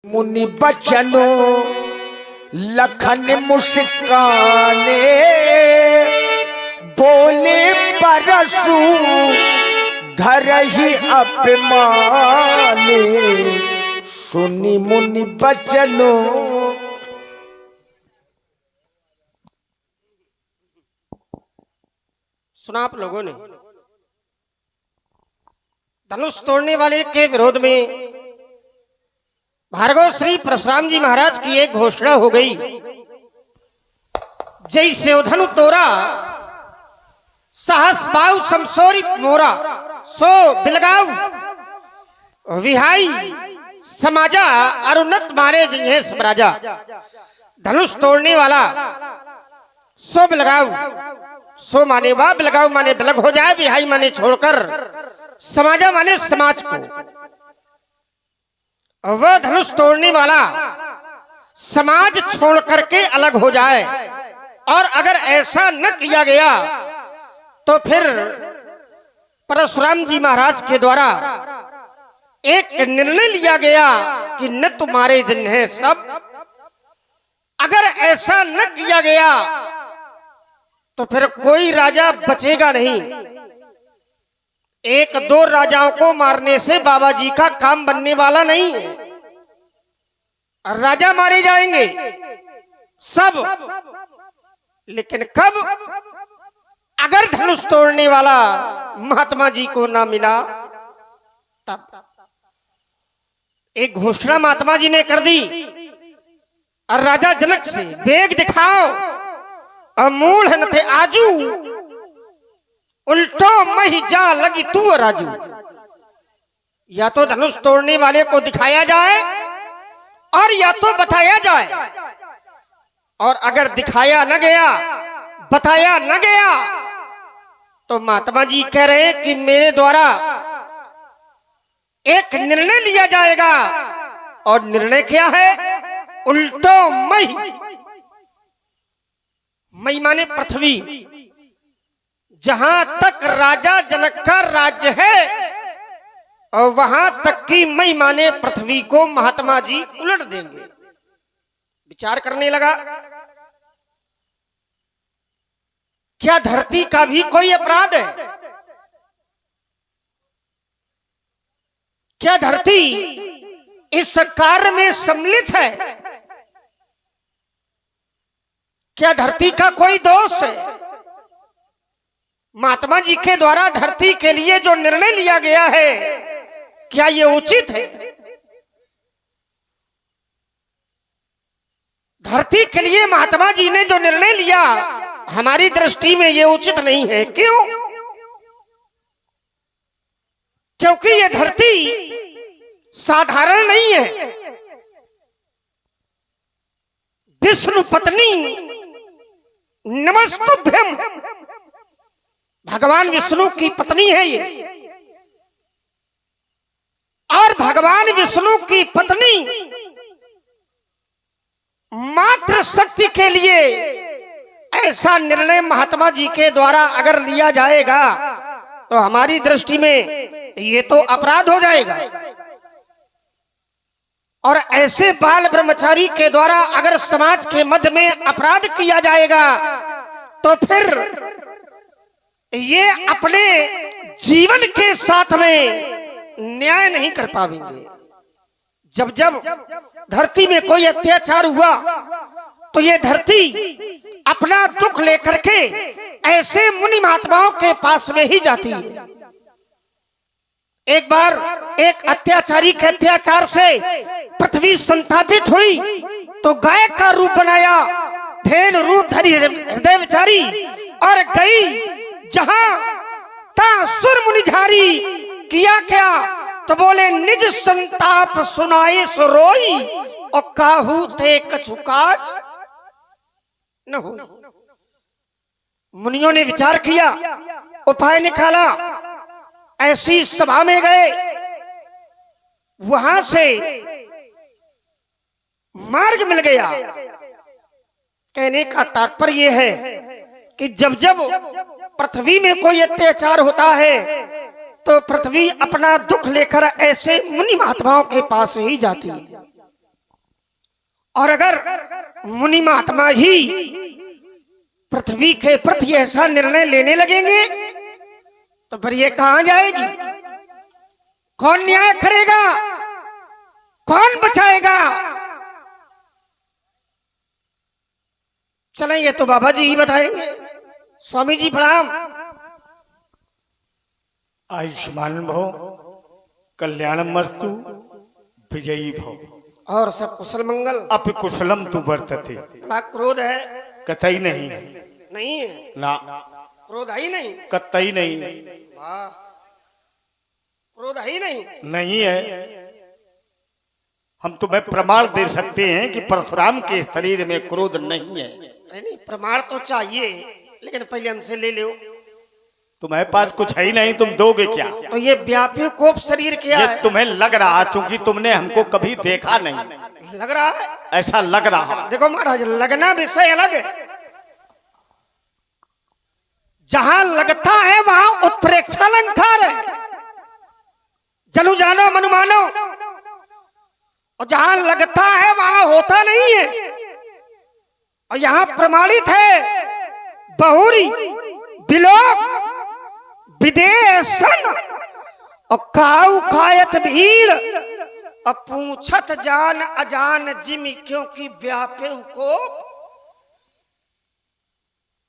मुनि बचनों लखन मुस्काने बोले परसु धर ही अपमाने सुनी मुनि बचनों। सुना आप लोगों ने धनुष तोड़ने वाले के विरोध में भार्गव श्री परशुराम जी महाराज की एक घोषणा हो गई। जैसे धनु तोरा सहस बाहु समसोरी मोरा सो बिलगाऊ विहाई समाजा अरुणत मारे जिन्हें समराजा। धनुष तोड़ने वाला सो बिलगाऊ, सो माने वाह, बिलगाऊ माने बिलग हो जाए, विहाई माने छोड़कर, समाजा माने समाज को। वह धनुष तोड़ने वाला समाज छोड़ करके अलग हो जाए, और अगर ऐसा न किया गया तो फिर परशुराम जी महाराज के द्वारा एक निर्णय लिया गया कि न तुम्हारे दिन है सब। अगर ऐसा न किया गया तो फिर कोई राजा बचेगा नहीं। एक दो राजाओं को मारने से बाबा जी का काम बनने वाला नहीं है। राजा मारे जाएंगे सब, लेकिन कब? अगर धनुष तोड़ने वाला महात्मा जी को ना मिला तब। एक घोषणा महात्मा जी ने कर दी और राजा जनक से, वेग दिखाओ और मूढ़ न थे आजू, उल्टो मही जा लगी तू राजू। या तो धनुष तोड़ने वाले को दिखाया जाए और या तो बताया जाए। और अगर दिखाया न गया, बताया न गया, तो महात्मा जी कह रहे हैं कि मेरे द्वारा एक निर्णय लिया जाएगा। और निर्णय क्या है? उल्टो मही। मही माने पृथ्वी। जहां तक राजा जनक का राज्य है और वहां तक की मई माने पृथ्वी को महात्मा जी उलट देंगे। विचार करने लगा, क्या धरती का भी कोई अपराध है? क्या धरती इस कार्य में सम्मिलित है? क्या धरती का कोई दोष है? महात्मा जी के द्वारा धरती के लिए जो निर्णय लिया गया है, क्या ये उचित है? धरती के लिए महात्मा जी ने जो निर्णय लिया, हमारी दृष्टि में ये उचित नहीं है। क्यों? क्योंकि ये धरती साधारण नहीं है। विष्णु पत्नी नमस्तुभ्यम, भगवान विष्णु की पत्नी है ये। और भगवान विष्णु की पत्नी मात्र शक्ति के लिए ऐसा निर्णय महात्मा जी के द्वारा अगर लिया जाएगा तो हमारी दृष्टि में ये तो अपराध हो जाएगा। और ऐसे बाल ब्रह्मचारी के द्वारा अगर समाज के मध्य में अपराध किया जाएगा तो फिर ये अपने जीवन के साथ में न्याय नहीं कर पाएंगे। जब जब धरती में कोई अत्याचार हुआ तो ये धरती अपना दुख लेकर के ऐसे मुनि महात्माओं के पास में ही जाती है। एक बार एक अत्याचारी के अत्याचार से पृथ्वी संतापित हुई तो गाय का रूप बनाया, धेनु रूप धरी हृदय विचारी और गई जहां तासुर मुनि झारी। किया क्या? तो बोले निज संताप सुनाए सो रोई और काहू थे कछु काज न हो। मुनियों ने विचार किया, उपाय निकाला, ऐसी सभा में गए। वहां से मार्ग मिल गया। कहने का तात्पर्य है कि जब जब पृथ्वी में कोई अत्याचार होता है तो पृथ्वी अपना दुख लेकर ऐसे मुनि महात्माओं के पास ही जाती है। और अगर मुनि महात्मा ही पृथ्वी के प्रति ऐसा निर्णय लेने लगेंगे तो फिर ये कहां जाएगी? कौन न्याय करेगा? कौन बचाएगा? चलें, ये तो बाबा जी ही बताएंगे। स्वामी जी प्रणाम। आयुष्मान भव, कल्याणमस्तु, विजयी भव। और सब कुशल मंगल। अपि कुशलम तु वर्तते। बड़ा क्रोध है? कतई नहीं है। नहीं है ना, क्रोध है ही नहीं। कतई नहीं। वाह, क्रोध है ही नहीं। नहीं है। हम तुम्हें प्रमाण दे सकते हैं कि परशुराम के शरीर में क्रोध नहीं है। नहीं, प्रमाण तो चाहिए, लेकिन पहले हमसे ले लो। तुम्हारे पास कुछ है ही नहीं, तुम दोगे क्या? तो ये व्यापी कोप शरीर क्या ये है? तुम्हें लग रहा, चूंकि तुमने हमको कभी देखा नहीं। लग रहा है? ऐसा लग रहा। देखो महाराज, लगना विषय अलग है। जहां लगता है वहां उत्प्रेक्षा अलंकार है, जनु जानो मनु मानो। और जहां लगता है वहां होता नहीं है। और यहां प्रमाणित है बहुरी बिलोक विदेशन और काऊ खायत भीड़ और पूछत जान अजान जिमी, क्योंकि व्यापे को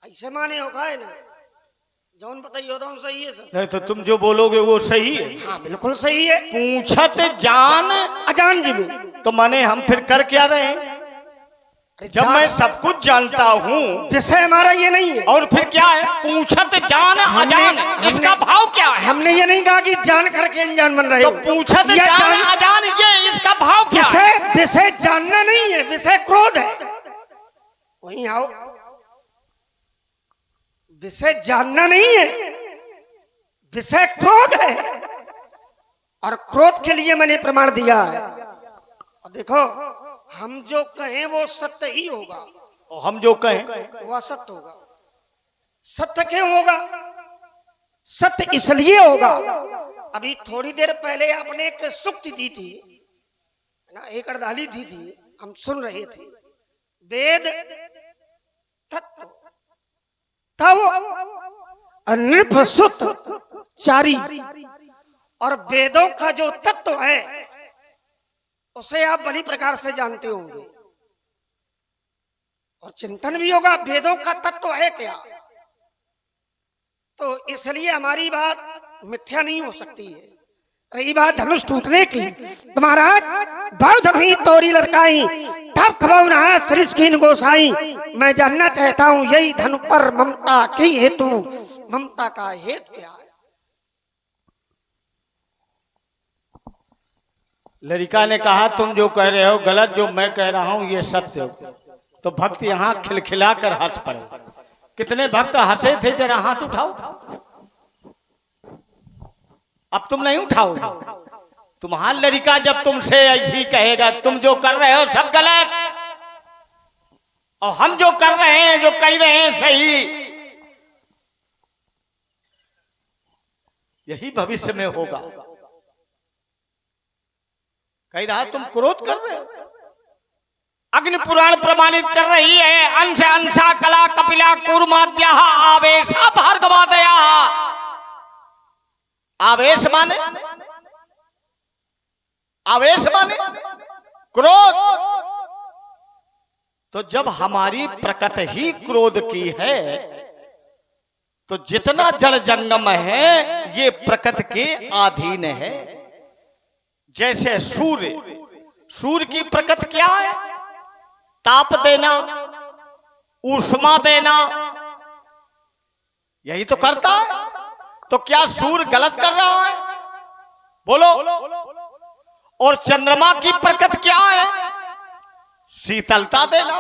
ऐसे माने होगा है ना। जौन बताइए तो सही है सर। नहीं तो तुम जो बोलोगे वो सही है। हाँ बिल्कुल सही है। पूछत जान अजान जिमी तो माने हम फिर कर क्या रहे हैं? जब मैं सब कुछ जानता हूँ, विषय हमारा ये नहीं है। और फिर क्या है? पूछत जान अजान, इसका भाव क्या है? हमने ये नहीं कहा कि जान करके अनजान बन रहे तो हो। पूछत जान अजान, ये इसका भाव क्या है? विषय जानना नहीं है, विषय क्रोध है। वहीं आओ, विषय जानना नहीं है, विषय क्रोध है। और क्रोध के लिए मैंने प्रमाण दिया है। और देखो, हम जो कहें वो सत्य ही होगा। और हम जो कहें वो असत्य होगा। सत्य क्यों होगा? सत्य इसलिए होगा, अभी थोड़ी देर पहले आपने एक सूक्ति दी थी ना, एक अर्धाली दी थी, हम सुन रहे थे। वेद तत्व तब नृपसुत चारी, और वेदों का जो तत्व है उसे आप बड़ी प्रकार से जानते होंगे और चिंतन भी होगा वेदों का तत्व है क्या। तो इसलिए हमारी बात मिथ्या नहीं हो सकती है। रही बात धनुष टूटने की, तो महाराज भाव धनुही तोरी लड़काई तब खबौ नहा त्रिस्कीन गोसाई। मैं जानना चाहता हूं यही धनु पर ममता की हेतु, ममता का हेतु क्या है? लड़का ने कहा तुम जो कह रहे हो गलत, जो मैं कह रहा हूं ये सत्य हो। तो भक्त यहाँ खिलखिला कर हंस पड़े। कितने भक्त हंसे थे? जरा हाथ उठाओ। अब तुम नहीं उठाओगे। तुम्हारा लड़का जब तुमसे ऐसी कहेगा तुम जो कर रहे हो सब गलत, और हम जो कर रहे हैं, जो कह रहे हैं सही, यही भविष्य में होगा। कह रहा तुम क्रोध कर रहे हो। अग्नि पुराण प्रमाणित कर रही है, अंश अंशा कला कपिला कूर्माद्या आवेशा भार्गवा दया। आवेश माने, आवेश माने क्रोध। तो जब हमारी प्रकृति ही क्रोध की है, तो जितना जड़ जंगम है ये प्रकृति के अधीन है। जैसे सूर्य, सूर्य की प्रकृति क्या है? ताप देना, ऊष्मा देना, यही तो करता है। तो क्या सूर्य गलत कर रहा है? बोलो। और चंद्रमा की प्रकृति क्या है? शीतलता देना।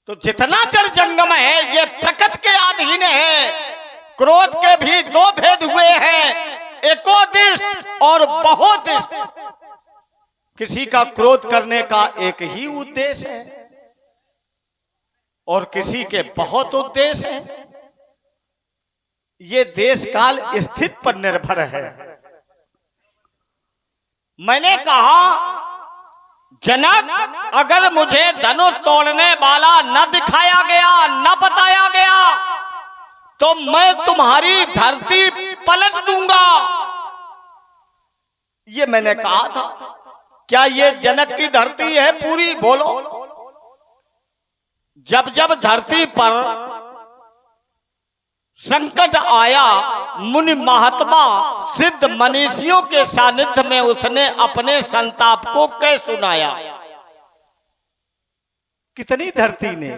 तो जितना जड़ जंगम है ये प्रकृति के अधीन है। क्रोध के भी दो भेद हुए हैं, एकोदिष्ट और बहुदिष्ट। किसी का क्रोध करने का एक ही उद्देश्य है और किसी के बहुत उद्देश्य हैं। ये देश काल स्थिति पर निर्भर है। मैंने कहा जनक, अगर मुझे धनुष तोड़ने वाला न दिखाया गया, न बताया गया, तो मैं तुम्हारी धरती पलट दूंगा। ये मैंने कहा था। क्या ये जनक की धरती है पूरी? बोलो। जब जब धरती पर संकट आया, मुनि महात्मा सिद्ध मनीषियों के सानिध्य में उसने अपने संताप को कह सुनाया। कितनी धरती ने?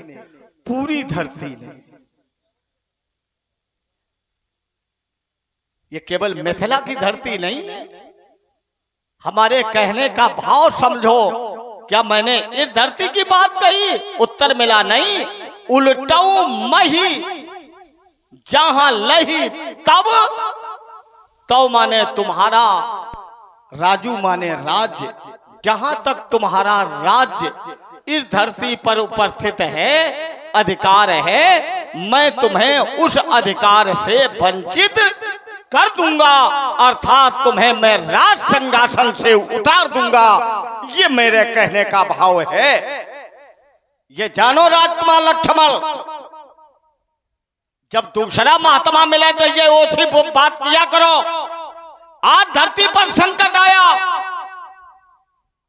पूरी धरती ने। ये केवल मिथिला की धरती नहीं है। हमारे कहने का भाव समझो। क्या मैंने इस धरती की बात कही? उत्तर मिला नहीं। उल्टाऊ मही जहां लही तब, तो माने तुम्हारा, राजू माने राज्य। जहां तक तुम्हारा राज्य इस धरती पर उपस्थित है, अधिकार है, मैं तुम्हें उस अधिकार से वंचित कर दूंगा, अर्थात तुम्हें मैं राज सिंहासन से उतार दूंगा। ये मेरे कहने का भाव है। ये जानो राजकुमार लक्ष्मण, जब दूसरा महात्मा मिले तो ये ओछी बात किया करो। आज धरती पर संकट आया,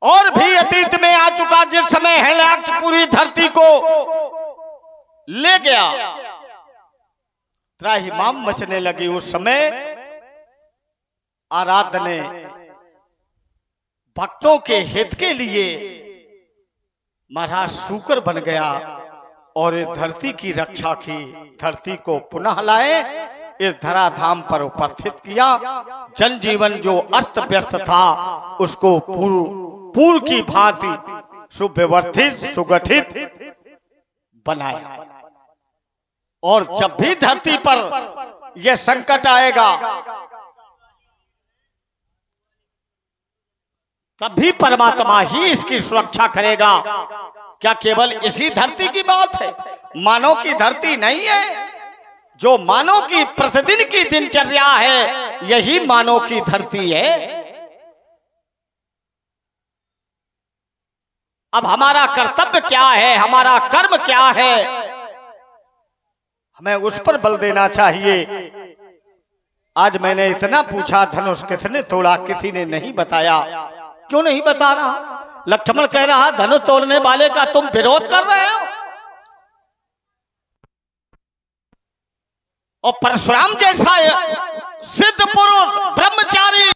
और भी अतीत में आ चुका, जिस समय हिरण्याक्ष पूरी धरती को ले गया, त्राहिमाम मचने लगी। उस समय आराध्य ने भक्तों के हित के लिए महाराज शूकर बन गया और इस धरती की रक्षा की, धरती को पुनः लाए, इस धराधाम पर उपस्थित किया। जनजीवन जो अस्त व्यस्त था उसको पूर्व की भांति सुव्यवस्थित, सुगठित बनाया। और जब भी धरती पर यह संकट आएगा, तब भी परमात्मा ही इसकी सुरक्षा करेगा। क्या केवल इसी धरती की बात है? मानव की धरती नहीं है। जो मानव की प्रतिदिन की दिनचर्या है, यही मानव की धरती है। अब हमारा कर्तव्य क्या है, हमारा कर्म क्या है, हमें उस पर बल देना चाहिए। आज मैंने इतना पूछा, धनुष किसने तोड़ा? किसी ने नहीं बताया। क्यों नहीं बता रहा? लक्ष्मण कह रहा, धनुष तोड़ने वाले का तुम विरोध कर रहे हो। और परशुराम जैसा सिद्ध पुरुष, ब्रह्मचारी,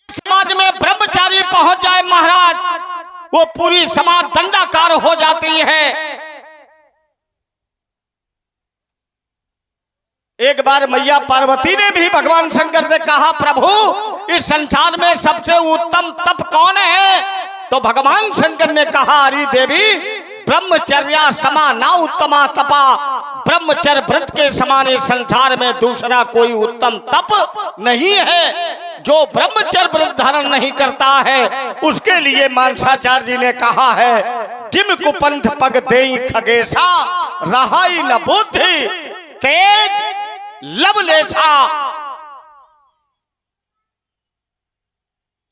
समाज में ब्रह्मचारी पहुंच जाए महाराज, वो पूरी समाज दंडाकार हो जाती है। एक बार मैया पार्वती ने भी भगवान शंकर से कहा, प्रभु इस संसार में सबसे उत्तम तप कौन है? तो भगवान शंकर ने कहा, अरे देवी, ब्रह्मचर्या समा ना उत्तमा तपा। ब्रह्मचर्य व्रत के समान इस संसार में दूसरा कोई उत्तम तप नहीं है। जो ब्रह्मचर्य व्रत धारण नहीं करता है, उसके लिए मानसाचार्य जी ने कहा है, जिम कुपंथ पग देई खगेशा, रहाई न बुद्धि तेज लवलेशा।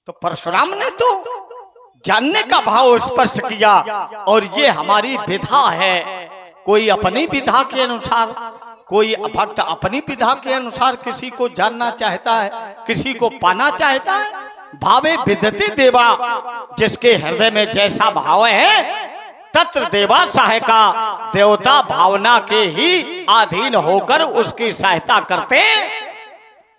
तो परशुराम ने तो जानने का भाव स्पष्ट किया। और ये हमारी विधा है। कोई अपनी विधा के अनुसार, कोई भक्त अपनी विधा के अनुसार किसी को जानना चाहता है, किसी को पाना चाहता है। भावे विदते देवा, जिसके हृदय में जैसा भाव है, तत्र देवा सहायका, देवता भावना के ही अधीन होकर उसकी सहायता करते।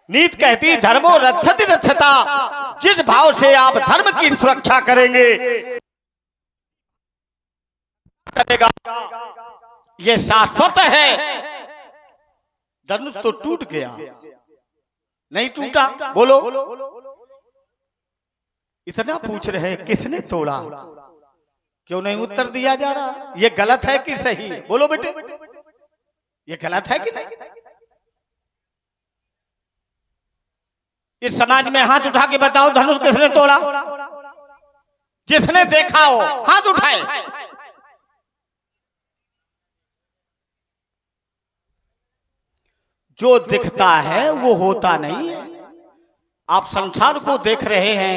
नीत कहती, धर्मो रक्षति रक्षता। जिस भाव से आप धर्म की सुरक्षा करेंगे, करेगा, ये शाश्वत है। धनुष तो टूट गया, नहीं टूटा? बोलो। इतना पूछ रहे हैं, किसने तोड़ा? क्यों नहीं उत्तर दिया जा रहा? ये गलत है कि सही है? बोलो बेटे, ये गलत है कि नहीं? इस समाज में हाथ उठा के बताओ, धनुष किसने तोड़ा? जिसने देखा हो हाथ उठाए। जो दिखता है वो होता नहीं है। आप संसार को देख रहे हैं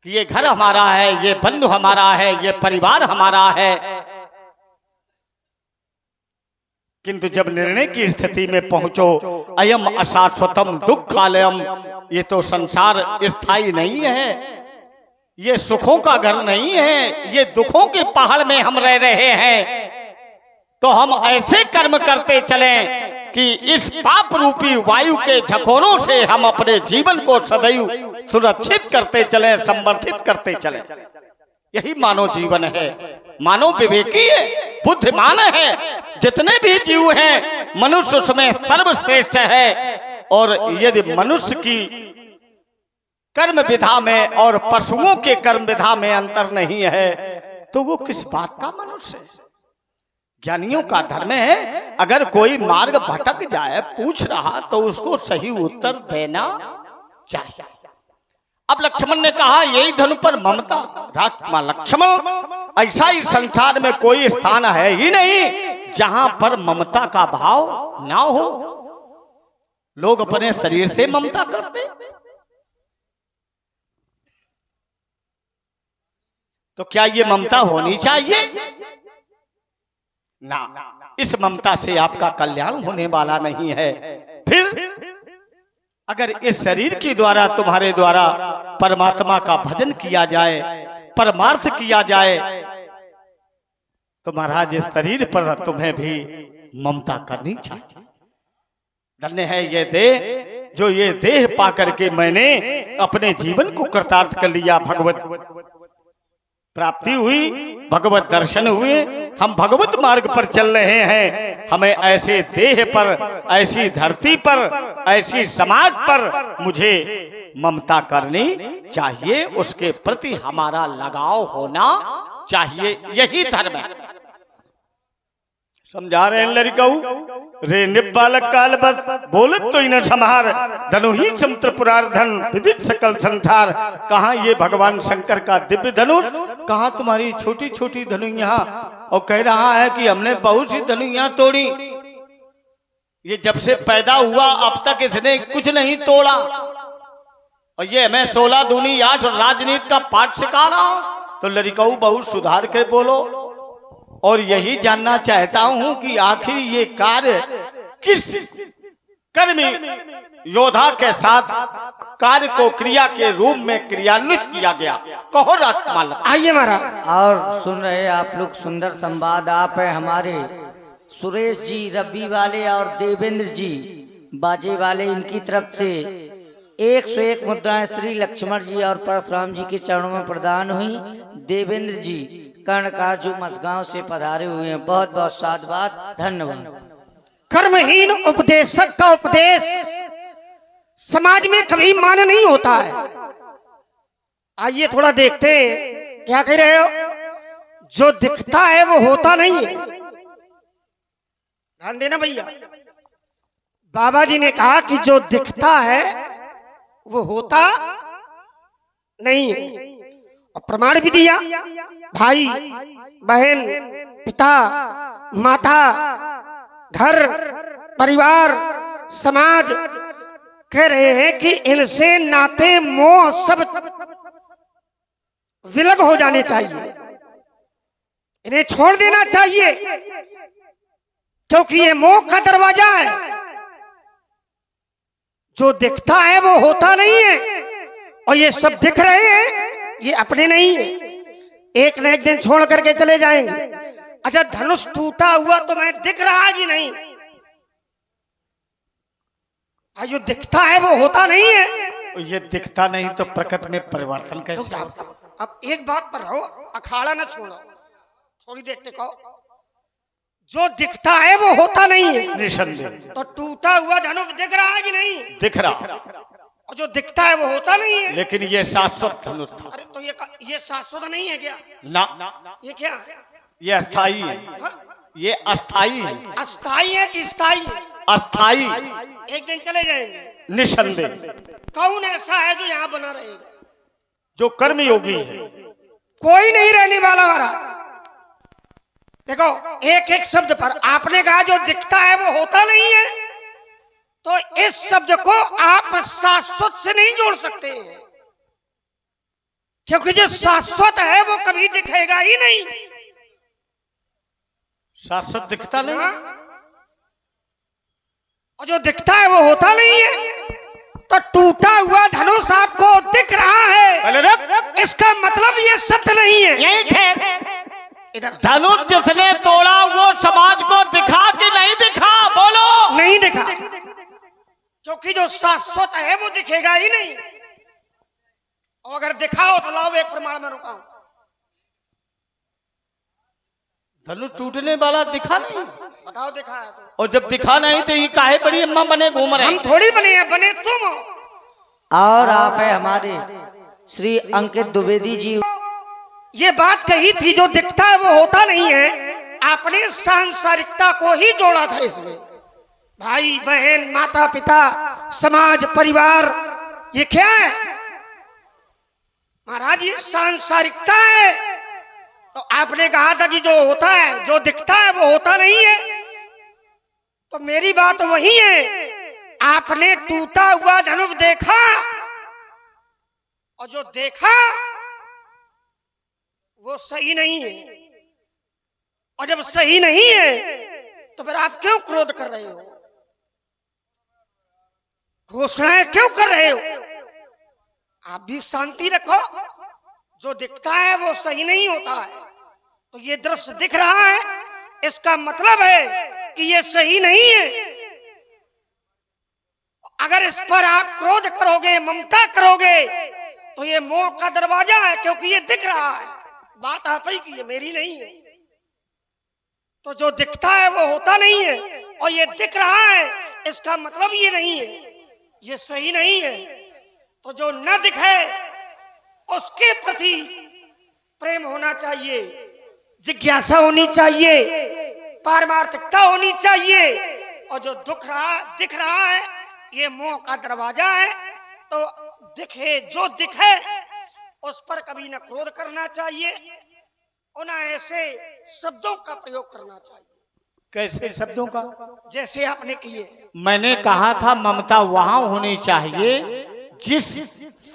कि ये घर हमारा है, ये बंधु हमारा है, ये परिवार हमारा है, किंतु जब निर्णय की स्थिति में पहुंचो, अयम अशाश्वतम दुःखालयम, ये तो संसार स्थायी नहीं है, ये सुखों का घर नहीं है, ये दुखों के पहाड़ में हम रह रहे हैं। तो हम ऐसे कर्म करते चलें कि इस पाप रूपी वायु के झकोरों से हम अपने जीवन को सदैव सुरक्षित करते चलें, संवर्धित करते चलें। यही मानव जीवन है। मानव विवेकी है, बुद्धिमान है। जितने भी जीव हैं मनुष्य उसमें सर्वश्रेष्ठ है। और यदि मनुष्य की कर्म विधा में और पशुओं के कर्म विधा में अंतर नहीं है तो वो किस बात का मनुष्य है? ज्ञानियों का धर्म है, अगर कोई मार्ग भटक जाए पूछ रहा तो उसको सही उत्तर देना चाहिए। अब लक्ष्मण ने कहा यही धनु पर ममता। राजकुमा लक्ष्मण, ऐसा ही संसार में कोई स्थान है ही नहीं जहां पर ममता का भाव ना हो। लोग अपने शरीर से ममता करते, तो क्या ये ममता होनी चाहिए? ना, इस ममता से आपका कल्याण होने वाला नहीं है। फिर अगर इस शरीर के द्वारा तुम्हारे द्वारा परमात्मा का भजन किया जाए, परमार्थ किया जाए, तो महाराज इस शरीर पर तुम्हें भी ममता करनी चाहिए। धन्य है ये देह, जो ये देह पा करके मैंने अपने जीवन को कृतार्थ कर लिया। भगवत प्राप्ति हुई, भगवत दर्शन हुए, हम भगवत मार्ग पर चल रहे हैं। हमें ऐसे देह पर, ऐसी धरती पर, ऐसी समाज पर मुझे ममता करनी चाहिए, उसके प्रति हमारा लगाव होना चाहिए। यही धर्म है। समझा रहे हैं लड़काऊ रे निबालक काल बस बोलत तो न समार, धनु ही समुद्र पुरार्धन विदित सकल संसार। कहाँ ये भगवान शंकर का दिव्य धनुष, कहाँ तुम्हारी छोटी छोटी धनुइयां? और कह रहा है कि हमने बहुत सी धनुइयां तोड़ी, ये जब से पैदा हुआ अब तक इसने कुछ नहीं तोड़ा। और ये हमें 16 दूनी 8 राजनीति का पाठ सिखा रहा हूं। तो लड़काऊ बहुत सुधार के बोलो। और यही जानना चाहता हूं कि आखिर ये कार्य किस कर्मी योद्धा के साथ कार्य को क्रिया के रूप में क्रियान्वित किया गया। कहो राजकुमार। आइए महाराज। और सुन रहे आप लोग सुंदर संवाद। आप है हमारे सुरेश जी रब्बी वाले और देवेंद्र जी बाजे वाले, इनकी तरफ से 101 मुद्राएं श्री लक्ष्मण जी और परशुराम जी के चरणों में प्रदान हुई। देवेंद्र जी कर्णकार जो मसगांव से पधारे हुए हैं, बहुत बहुत साधुवाद, धन्यवाद। कर्महीन उपदेशक का उपदेश समाज में कभी मान्य नहीं होता है। आइए थोड़ा देखते हैं क्या कह रहे हो। जो दिखता है वो होता नहीं है। ध्यान देना भैया। बाबा जी ने कहा कि जो दिखता है वो होता नहीं है, और प्रमाण भी दिया। भाई बहन, पिता माता, घर परिवार, समाज कह रहे हैं कि इनसे नाते मोह सब विलग हो जाने चाहिए, इन्हें छोड़ देना चाहिए, क्योंकि ये मोह का दरवाजा है। जो दिखता है वो होता नहीं है, और ये सब दिख रहे हैं ये अपने नहीं है, एक न एक दिन छोड़ करके चले जाएंगे। अच्छा, धनुष टूटा हुआ तो मैं दिख रहा कि नहीं? जो दिखता है वो होता नहीं है। ये दिखता नहीं तो प्रकृति में परिवर्तन कैसे? अब एक बात पर रहो, अखाड़ा न छोड़ो, थोड़ी देर टिको। जो दिखता है वो होता नहीं है, निसंदेह। तो टूटा हुआ धनुष दिख रहा है कि नहीं? दिख रहा। और जो दिखता है वो होता नहीं है। लेकिन ये शाश्वत धनुष था। अरे तो ये शाश्वत नहीं है क्या? ना, ये क्या है? ये अस्थाई है। ये अस्थाई है। अस्थाई है कि स्थाई है? अस्थाई। एक दिन चले जाएंगे। निसंदेह। कौन ऐसा है जो यहाँ बना रहेगा? जो कर्मयोगी है। कोई नहीं रहने वाला महाराज। देखो, एक एक शब्द पर आपने कहा जो दिखता है वो होता नहीं है, तो इस शब्द को आप शाश्वत से नहीं जोड़ सकते हैं, क्योंकि जो शाश्वत है वो कभी दिखेगा ही नहीं। शाश्वत दिखता नहीं। हाँ? और जो दिखता है वो होता नहीं है। तो टूटा हुआ धनुष आपको दिख रहा है, इसका मतलब ये सत्य नहीं है। यही थे इधर धनुष जिसने तोड़ा वो समाज को दिखा कि नहीं दिखा? बोलो। नहीं दिखा, क्योंकि जो शाश्वत है वो दिखेगा ही नहीं। और अगर दिखाओ तो लाओ एक प्रमाण में रुकाओ। धनुष टूटने वाला दिखा नहीं। बताओ दिखा है तो। और जब दिखा नहीं तो ये काहे बड़ी अम्मा बने घूम रहे? हम थोड़ी बने हैं, बने तुम हो। और आप है हमारे श्री अंकित द्विवेदी जी। ये बात कही थी जो दिखता है वो होता नहीं है। आपने सांसारिकता को ही जोड़ा था इसमें। भाई बहन, माता पिता, समाज, परिवार, ये क्या है महाराज? ये सांसारिकता है। तो आपने कहा था कि जो होता है, जो दिखता है वो होता नहीं है। तो मेरी बात वही है, आपने टूटा हुआ धनुष देखा, और जो देखा वो सही नहीं है। और जब सही नहीं है तो फिर आप क्यों क्रोध कर रहे हो? घोषणाएं क्यों कर रहे हो? आप भी शांति रखो। जो दिखता है वो सही नहीं होता है। तो ये दृश्य दिख रहा है, इसका मतलब है कि ये सही नहीं है। अगर इस पर आप क्रोध करोगे, ममता करोगे, तो ये मोह का दरवाजा है, क्योंकि ये दिख रहा है। बात आप ही की है, मेरी नहीं है। तो जो दिखता है वो होता नहीं है, और ये दिख रहा है, इसका मतलब ये नहीं है, ये सही नहीं है। तो जो न दिखे उसके प्रति प्रेम होना चाहिए, जिज्ञासा होनी चाहिए, पारमार्थिकता होनी चाहिए। और जो दिख रहा है, ये मोह का दरवाजा है। तो दिखे जो दिखे उस पर कभी न क्रोध करना चाहिए और न ऐसे शब्दों का प्रयोग करना चाहिए। कैसे शब्दों का? जैसे आपने किए। मैंने कहा था ममता वहां होनी चाहिए जिस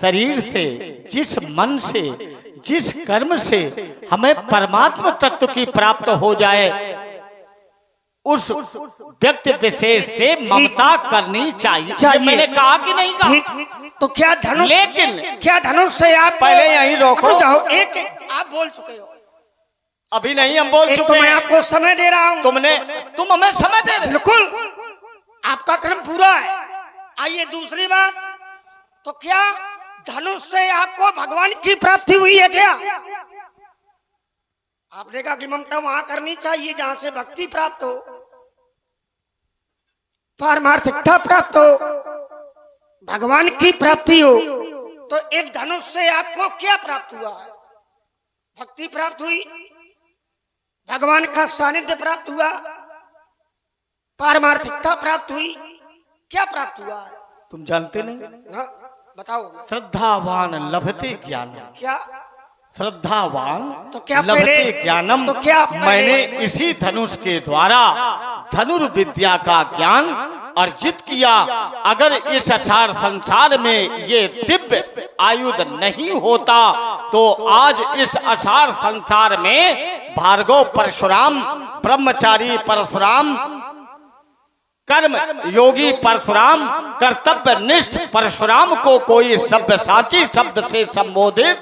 शरीर से, जिस मन से, जिस कर्म से हमें परमात्मा तत्व की प्राप्त हो जाए, उस व्यक्ति विशेष से ममता करनी चाहिए। मैंने कहा कि नहीं कहा? तो क्या धनुष, लेकिन क्या धनुष से आप पहले यहीं रोको। जाओ। एक आप बोल चुके हो, अभी नहीं हम बोल चुके तो मैं हैं। आपको समय दे रहा हूँ। तुम हमें समय दे रहे हो। बिल्कुल, आपका कर्म पूरा है। आइए दूसरी बात, तो क्या धनुष से आपको भगवान की प्राप्ति हुई है? क्या आपने कहा कि ममता वहां करनी चाहिए जहां से भक्ति प्राप्त हो, पारमार्थिकता प्राप्त हो, भगवान की प्राप्ति हो। तो इस धनुष से आपको क्या प्राप्त हुआ है? भक्ति प्राप्त हुई, भगवान का सानिध्य प्राप्त हुआ, पारमार्थिकता प्राप्त हुई, क्या प्राप्त हुआ है? तुम जानते नहीं? हाँ, बताओ। श्रद्धावान लभते ज्ञान। क्या श्रद्धावान तो क्या लभते पहले- ज्ञानम। तो क्या पहले- मैंने इसी धनुष के द्वारा धनुर्विद्या का ज्ञान अर्जित किया। अगर इस असार संसार में ये दिव्य आयुध नहीं होता तो आज इस असार संसार में भार्गव परशुराम, ब्रह्मचारी परशुराम, कर्म योगी परशुराम, कर्तव्य निष्ठ परशुराम को कोई सब्यसाची शब्द से संबोधित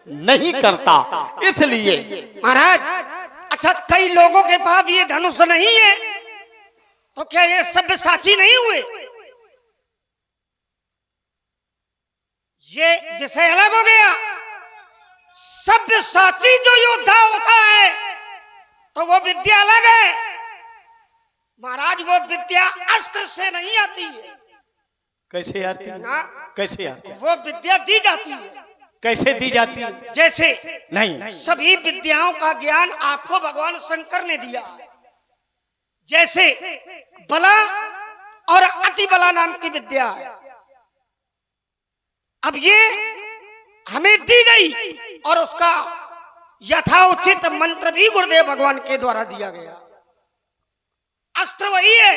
नहीं करता। इसलिए महाराज, अच्छा कई लोगों के पास ये धनुष नहीं है, तो क्या ये सब्यसाची नहीं हुए? ये विषय अलग हो गया। सब्यसाची जो योद्धा होता है तो वो विद्या अलग है महाराज। वो विद्या अस्त्र से नहीं आती है। कैसे आती है? ना, कैसे आती है? वो विद्या दी जाती है। कैसे दी जाती है? जैसे नहीं, सभी विद्याओं का ज्ञान आपको भगवान शंकर ने दिया है। जैसे बला और अति बला नाम की विद्या है। अब ये हमें दी गई और उसका यथाउचित मंत्र भी गुरुदेव भगवान के द्वारा दिया गया। अस्त्र वही है,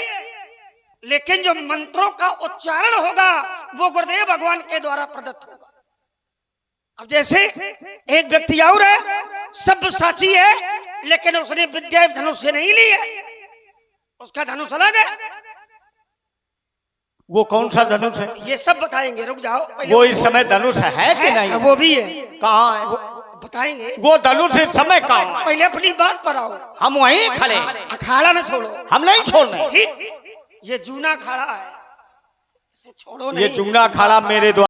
लेकिन जो मंत्रों का उच्चारण होगा वो गुरुदेव भगवान के द्वारा प्रदत्त होगा। अब जैसे एक व्यक्ति और है, सब साची है, लेकिन उसने विद्या धनुष से नहीं ली है, उसका धनुष अलग है। वो कौन सा धनुष है? ये सब बताएंगे, रुक जाओ। वो इस समय धनुष है कि नहीं? वो भी है। कहाँ है? बताएंगे। वो धनुष इस समय कहाँ है? पहले अपनी बात पर आओ। हम वहीं खड़े हैं। अखाड़ा न छोड़ो। हम नहीं छोड़ रहे। ठीक, ये जूना अखाड़ा है, इसे छोड़ो नहीं। ये जूना अखाड़ा मेरे द्वारा